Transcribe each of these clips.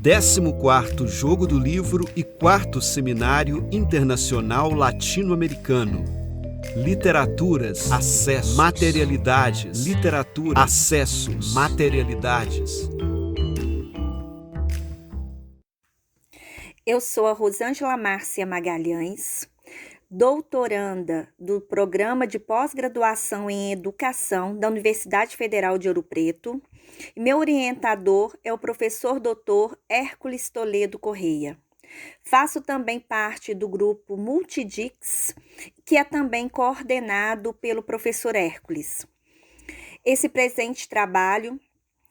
14º Jogo do Livro e 4º Seminário Internacional Latino-Americano. Literaturas, acesso, materialidades. Literatura, acessos, materialidades. Eu sou a Rosângela Márcia Magalhães, doutoranda do Programa de Pós-Graduação em Educação da Universidade Federal de Ouro Preto, e meu orientador é o professor Dr. Hércules Toledo Correia. Faço também parte do grupo Multidix, que é também coordenado pelo professor Hércules. Esse presente trabalho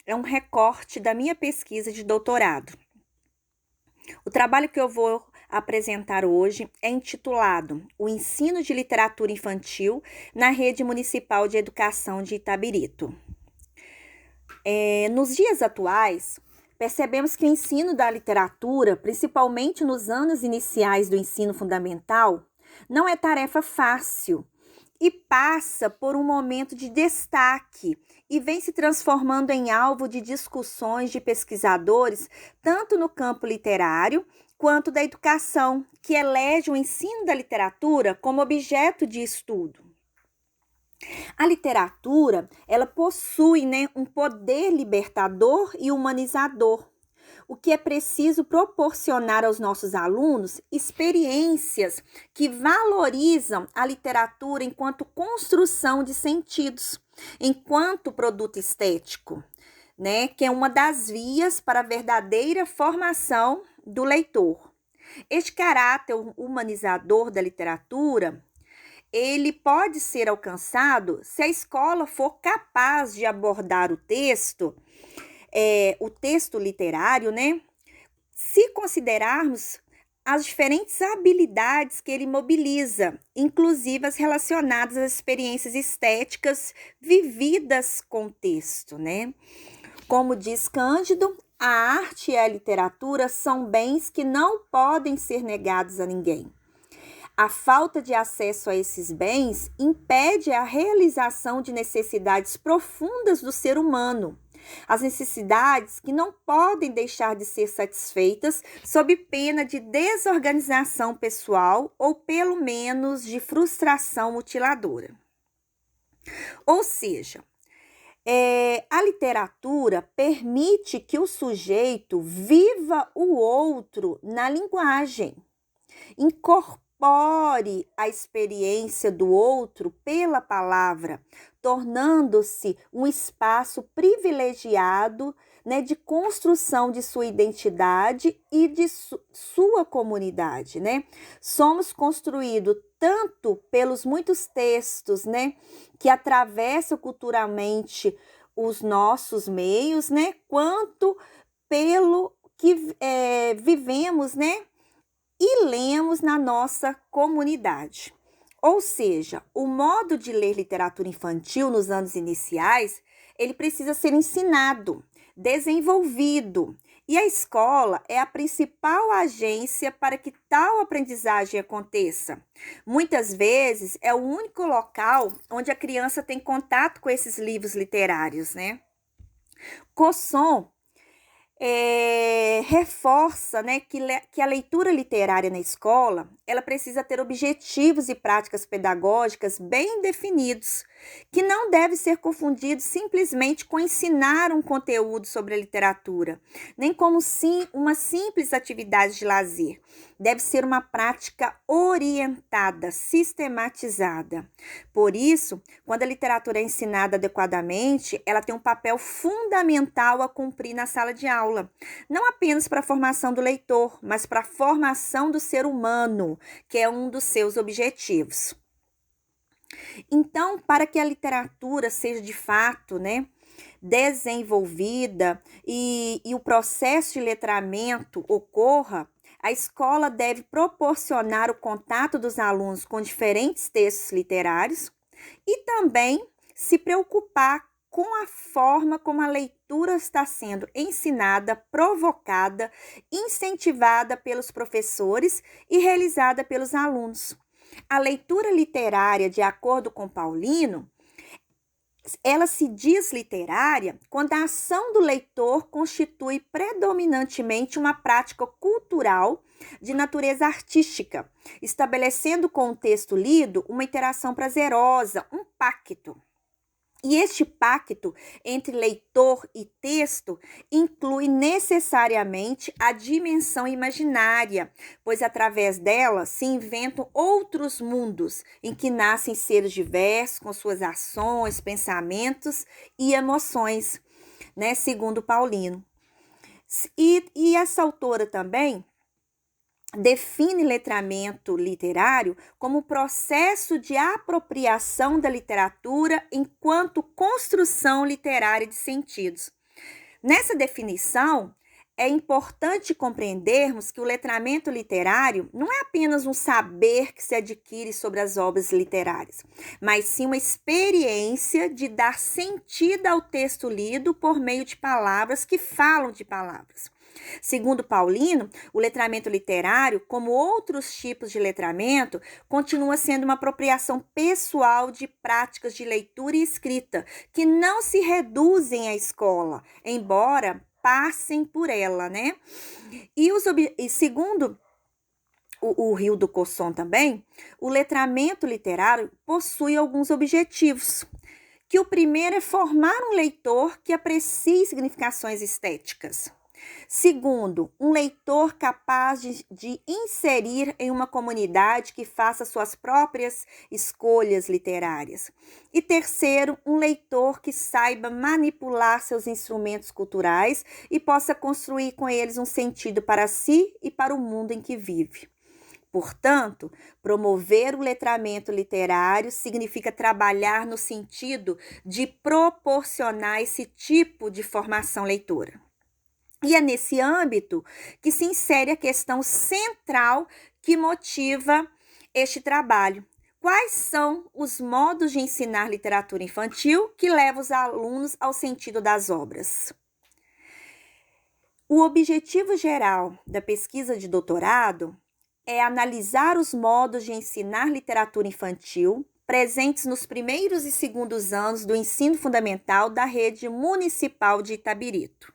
é um recorte da minha pesquisa de doutorado. O trabalho que eu vou apresentar hoje é intitulado O Ensino de Literatura Infantil na Rede Municipal de Educação de Itabirito. Nos dias atuais, percebemos que o ensino da literatura, principalmente nos anos iniciais do ensino fundamental, não é tarefa fácil e passa por um momento de destaque e vem se transformando em alvo de discussões de pesquisadores, tanto no campo literário quanto da educação, que elege o ensino da literatura como objeto de estudo. A literatura, ela possui, um poder libertador e humanizador, o que é preciso proporcionar aos nossos alunos experiências que valorizam a literatura enquanto construção de sentidos, enquanto produto estético, que é uma das vias para a verdadeira formação do leitor. Este caráter humanizador da literatura, ele pode ser alcançado se a escola for capaz de abordar o texto literário, se considerarmos as diferentes habilidades que ele mobiliza, inclusive as relacionadas às experiências estéticas vividas com o texto, Como diz Cândido, a arte e a literatura são bens que não podem ser negados a ninguém. A falta de acesso a esses bens impede a realização de necessidades profundas do ser humano. As necessidades que não podem deixar de ser satisfeitas sob pena de desorganização pessoal ou pelo menos de frustração mutiladora. Ou seja, a literatura permite que o sujeito viva o outro na linguagem, incorpore a experiência do outro pela palavra, tornando-se um espaço privilegiado, de construção de sua identidade e de sua comunidade, Somos construídos tanto pelos muitos textos, que atravessam culturalmente os nossos meios, quanto pelo que vivemos, e lemos na nossa comunidade. Ou seja, o modo de ler literatura infantil nos anos iniciais, ele precisa ser ensinado, desenvolvido, e a escola é a principal agência para que tal aprendizagem aconteça. Muitas vezes é o único local onde a criança tem contato com esses livros literários, Cosson reforça que a leitura literária na escola, ela precisa ter objetivos e práticas pedagógicas bem definidos, que não deve ser confundido simplesmente com ensinar um conteúdo sobre a literatura, nem como uma simples atividade de lazer. Deve ser uma prática orientada, sistematizada. Por isso, quando a literatura é ensinada adequadamente, ela tem um papel fundamental a cumprir na sala de aula. Não apenas para a formação do leitor, mas para a formação do ser humano, que é um dos seus objetivos. Então, para que a literatura seja de fato, desenvolvida e o processo de letramento ocorra, a escola deve proporcionar o contato dos alunos com diferentes textos literários e também se preocupar com a forma como a leitura está sendo ensinada, provocada, incentivada pelos professores e realizada pelos alunos. A leitura literária, de acordo com Paulino, Ela se diz literária quando a ação do leitor constitui predominantemente uma prática cultural de natureza artística, estabelecendo com o texto lido uma interação prazerosa, um pacto. E este pacto entre leitor e texto inclui necessariamente a dimensão imaginária, pois através dela se inventam outros mundos em que nascem seres diversos com suas ações, pensamentos e emoções, né? Segundo Paulino. E essa autora também define letramento literário como o processo de apropriação da literatura enquanto construção literária de sentidos. Nessa definição, é importante compreendermos que o letramento literário não é apenas um saber que se adquire sobre as obras literárias, mas sim uma experiência de dar sentido ao texto lido por meio de palavras que falam de palavras. Segundo Paulino, o letramento literário, como outros tipos de letramento, continua sendo uma apropriação pessoal de práticas de leitura e escrita, que não se reduzem à escola, embora passem por ela, né? E segundo o Rio do Cosson também, o letramento literário possui alguns objetivos, que o primeiro é formar um leitor que aprecie significações estéticas. Segundo, um leitor capaz de inserir em uma comunidade que faça suas próprias escolhas literárias. E terceiro, um leitor que saiba manipular seus instrumentos culturais e possa construir com eles um sentido para si e para o mundo em que vive. Portanto, promover o letramento literário significa trabalhar no sentido de proporcionar esse tipo de formação leitora. E é nesse âmbito que se insere a questão central que motiva este trabalho. Quais são os modos de ensinar literatura infantil que levam os alunos ao sentido das obras? O objetivo geral da pesquisa de doutorado é analisar os modos de ensinar literatura infantil presentes nos primeiros e segundos anos do ensino fundamental da rede municipal de Itabirito.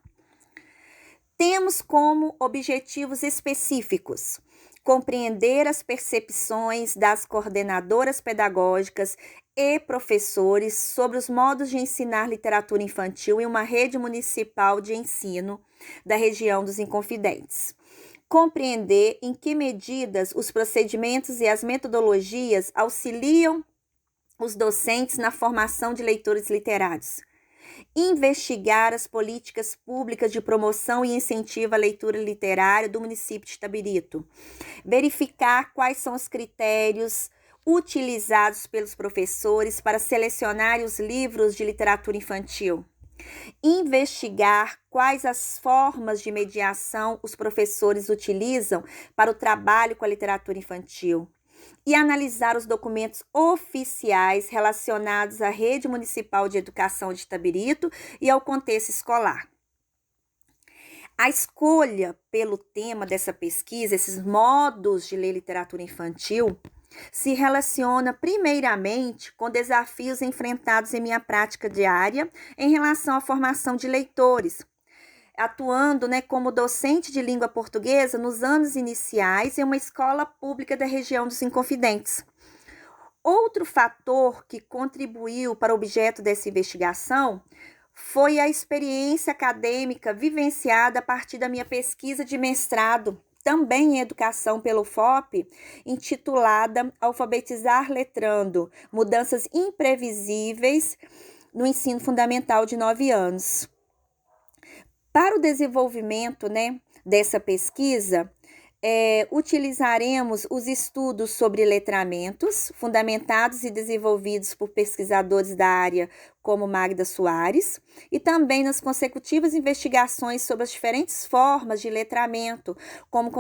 Temos como objetivos específicos compreender as percepções das coordenadoras pedagógicas e professores sobre os modos de ensinar literatura infantil em uma rede municipal de ensino da região dos Inconfidentes. Compreender em que medidas os procedimentos e as metodologias auxiliam os docentes na formação de leitores literários. Investigar as políticas públicas de promoção e incentivo à leitura literária do município de Itabirito. Verificar quais são os critérios utilizados pelos professores para selecionar os livros de literatura infantil. Investigar quais as formas de mediação os professores utilizam para o trabalho com a literatura infantil. E analisar os documentos oficiais relacionados à Rede Municipal de Educação de Itabirito e ao contexto escolar. A escolha pelo tema dessa pesquisa, esses modos de ler literatura infantil, se relaciona primeiramente com desafios enfrentados em minha prática diária em relação à formação de leitores, atuando como docente de língua portuguesa nos anos iniciais em uma escola pública da região dos Inconfidentes. Outro fator que contribuiu para o objeto dessa investigação foi a experiência acadêmica vivenciada a partir da minha pesquisa de mestrado, também em educação pelo FOP, intitulada Alfabetizar Letrando, Mudanças Imprevisíveis no Ensino Fundamental de 9 anos. Para o desenvolvimento dessa pesquisa, utilizaremos os estudos sobre letramentos, fundamentados e desenvolvidos por pesquisadores da área como Magda Soares, e também nas consecutivas investigações sobre as diferentes formas de letramento, como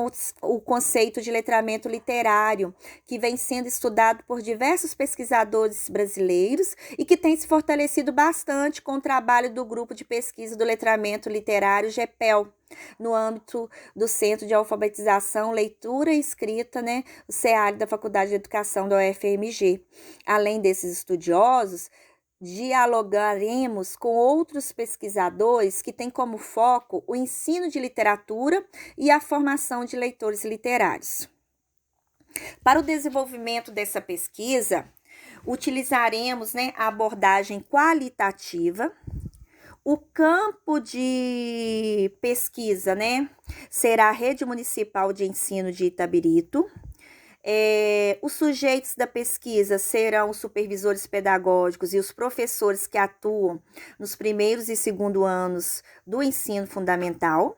o conceito de letramento literário, que vem sendo estudado por diversos pesquisadores brasileiros e que tem se fortalecido bastante com o trabalho do Grupo de Pesquisa do Letramento Literário, GEPEL, no âmbito do Centro de Alfabetização, Leitura e Escrita, o CEAL da Faculdade de Educação da UFMG. Além desses estudiosos, dialogaremos com outros pesquisadores que têm como foco o ensino de literatura e a formação de leitores literários. Para o desenvolvimento dessa pesquisa, utilizaremos, a abordagem qualitativa. O campo de pesquisa, será a Rede Municipal de Ensino de Itabirito. Os sujeitos da pesquisa serão os supervisores pedagógicos e os professores que atuam nos primeiros e segundo anos do ensino fundamental.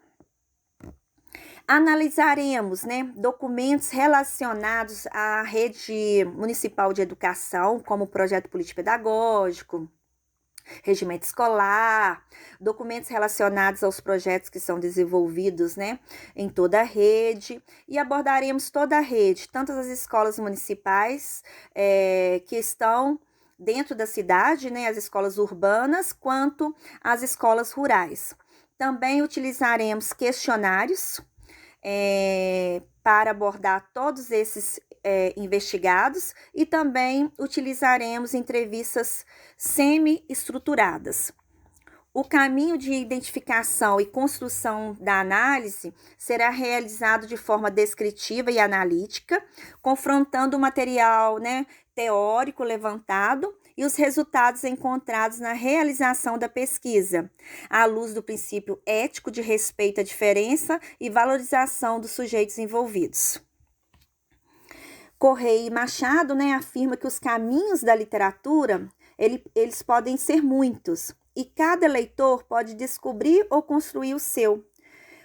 Analisaremos, documentos relacionados à rede municipal de educação, como o projeto político-pedagógico, regimento escolar, documentos relacionados aos projetos que são desenvolvidos, em toda a rede, e abordaremos toda a rede, tanto as escolas municipais que estão dentro da cidade, as escolas urbanas, quanto as escolas rurais. Também utilizaremos questionários para abordar todos esses investigados, e também utilizaremos entrevistas semi-estruturadas. O caminho de identificação e construção da análise será realizado de forma descritiva e analítica, confrontando o material teórico levantado e os resultados encontrados na realização da pesquisa, à luz do princípio ético de respeito à diferença e valorização dos sujeitos envolvidos. Correia e Machado, afirma que os caminhos da literatura, eles podem ser muitos, e cada leitor pode descobrir ou construir o seu.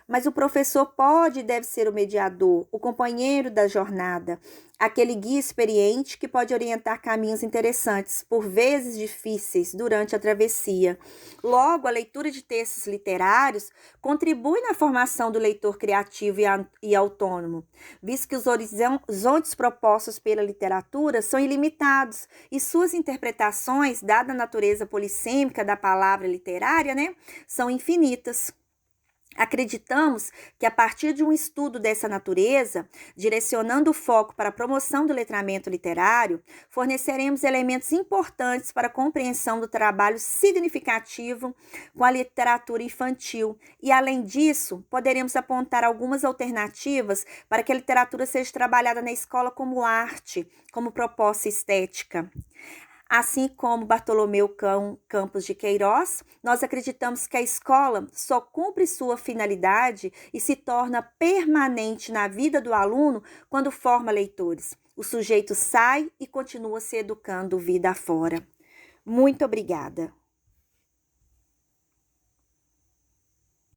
Mas o professor pode e deve ser o mediador, o companheiro da jornada, aquele guia experiente que pode orientar caminhos interessantes, por vezes difíceis, durante a travessia. Logo, a leitura de textos literários contribui na formação do leitor criativo e autônomo, visto que os horizontes propostos pela literatura são ilimitados e suas interpretações, dada a natureza polissêmica da palavra literária, são infinitas. Acreditamos que a partir de um estudo dessa natureza, direcionando o foco para a promoção do letramento literário, forneceremos elementos importantes para a compreensão do trabalho significativo com a literatura infantil e, além disso, poderemos apontar algumas alternativas para que a literatura seja trabalhada na escola como arte, como proposta estética. Assim como Bartolomeu Campos de Queiroz, nós acreditamos que a escola só cumpre sua finalidade e se torna permanente na vida do aluno quando forma leitores. O sujeito sai e continua se educando vida afora. Muito obrigada.